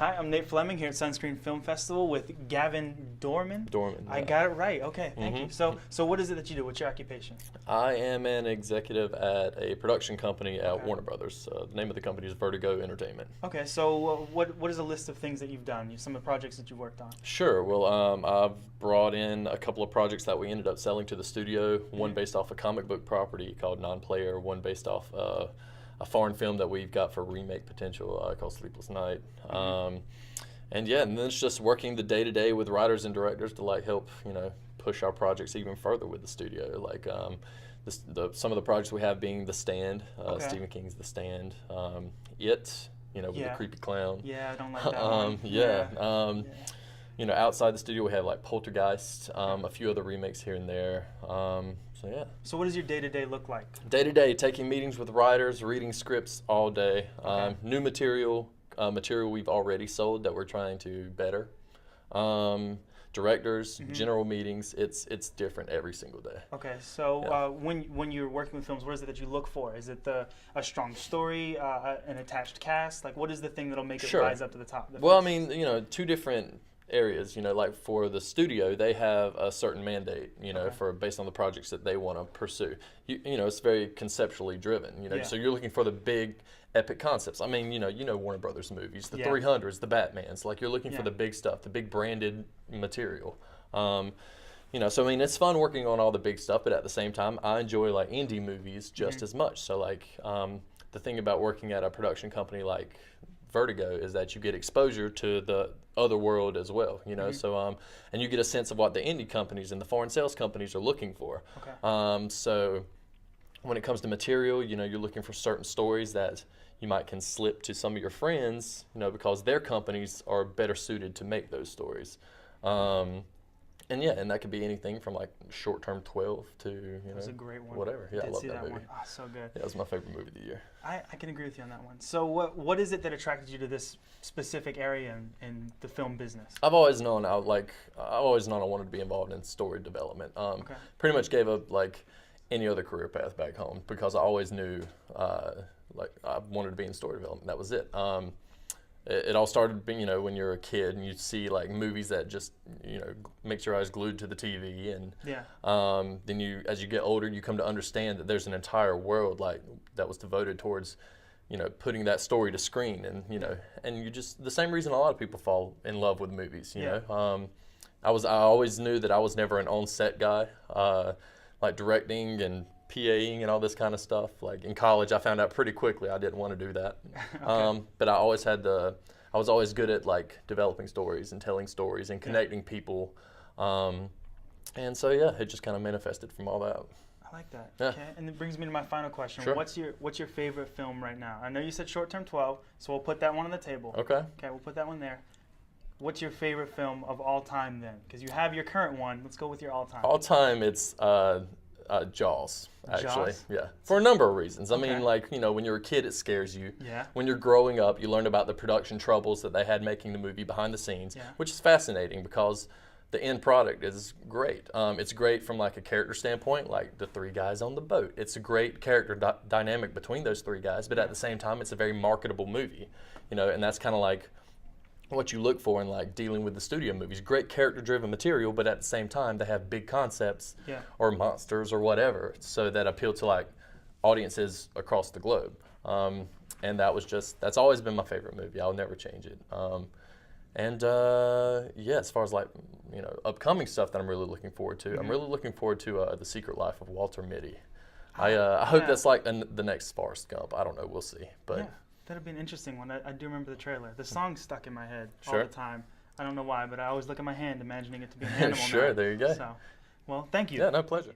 Hi, I'm Nate Fleming here at Sunscreen Film Festival with Gavin Doorman. Doorman. I got it right. Okay, thank you. So what is it that you do? What's your occupation? I am an executive at a production company at Okay. Warner Brothers. The name of the company is Vertigo Entertainment. Okay, so what is a list of things that you've done? Some of the projects that you've worked on. Sure. Well, I've brought in a couple of projects that we ended up selling to the studio. One based off a comic book property called Non-Player. One based off a foreign film that we've got for remake potential called Sleepless Night. And yeah, and then it's just working the day to day with writers and directors to like help push our projects even further with the studio. Like some of the projects we have being The Stand, Stephen King's The Stand, It, with the creepy clown. Yeah, I don't like that one. Outside the studio we have like Poltergeist, a few other remakes here and there. So yeah. So what does your day-to-day look like? Day-to-day, taking meetings with writers, reading scripts all day. New material we've already sold that we're trying to better. Directors, general meetings, it's different every single day. Okay, so when you're working with films, what is it that you look for? Is it a strong story, an attached cast? Like, what is the thing that'll make it rise up to the top? Well, I mean, two different areas. Like for the studio, they have a certain mandate, for based on the projects that they want to pursue. It's very conceptually driven. So you're looking for the big epic concepts. I mean, Warner Brothers movies, the 300s, the Batmans. Like you're looking for the big stuff, the big branded material. So I mean, it's fun working on all the big stuff, but at the same time, I enjoy like indie movies just as much. So like the thing about working at a production company like Vertigo is that you get exposure to the other world as well, so and you get a sense of what the indie companies and the foreign sales companies are looking for. So when it comes to material, you're looking for certain stories that you might can slip to some of your friends, because their companies are better suited to make those stories. And that could be anything from like short-term 12 to That was a great one. Whatever. Yeah, I love that movie. One. Oh, so good. Yeah, it was my favorite movie of the year. I can agree with you on that one. So what is it that attracted you to this specific area in the film business? I've always known I wanted to be involved in story development. Pretty much gave up like any other career path back home because I always knew like I wanted to be in story development. That was it. It all started being, when you're a kid and you see like movies that just, makes your eyes glued to the TV, and then as you get older, you come to understand that there's an entire world like that was devoted towards, putting that story to screen, and and you just the same reason a lot of people fall in love with movies. I always knew that I was never an on-set guy, like directing and PAing and all this kind of stuff. Like in college, I found out pretty quickly I didn't want to do that. But I was always good at like developing stories and telling stories and connecting people. And so yeah, it just kind of manifested from all that. I like that. Yeah. Okay, and it brings me to my final question. Sure. What's your favorite film right now? I know you said Short-Term 12, so we'll put that one on the table. Okay. Okay, we'll put that one there. What's your favorite film of all time then? Because you have your current one. Let's go with your all time. All time, it's Jaws, actually. Jaws? Yeah, for a number of reasons. I mean, like, when you're a kid, it scares you. Yeah. When you're growing up, you learn about the production troubles that they had making the movie behind the scenes, which is fascinating because the end product is great. It's great from like a character standpoint, like the three guys on the boat. It's a great character dynamic between those three guys, but at the same time, it's a very marketable movie, and that's kind of like what you look for in like dealing with the studio movies. Great character-driven material, but at the same time, they have big concepts or monsters or whatever, so that appeal to like audiences across the globe. And that's always been my favorite movie. I'll never change it. As far as like upcoming stuff that I'm really looking forward to, I'm really looking forward to The Secret Life of Walter Mitty. I hope that's like the next Forrest Gump. I don't know. We'll see. But that'd be an interesting one. I do remember the trailer. The song's stuck in my head all Sure. the time. I don't know why, but I always look at my hand imagining it to be an animal. Sure, now. there you go. So, well, thank you. Yeah, no pleasure.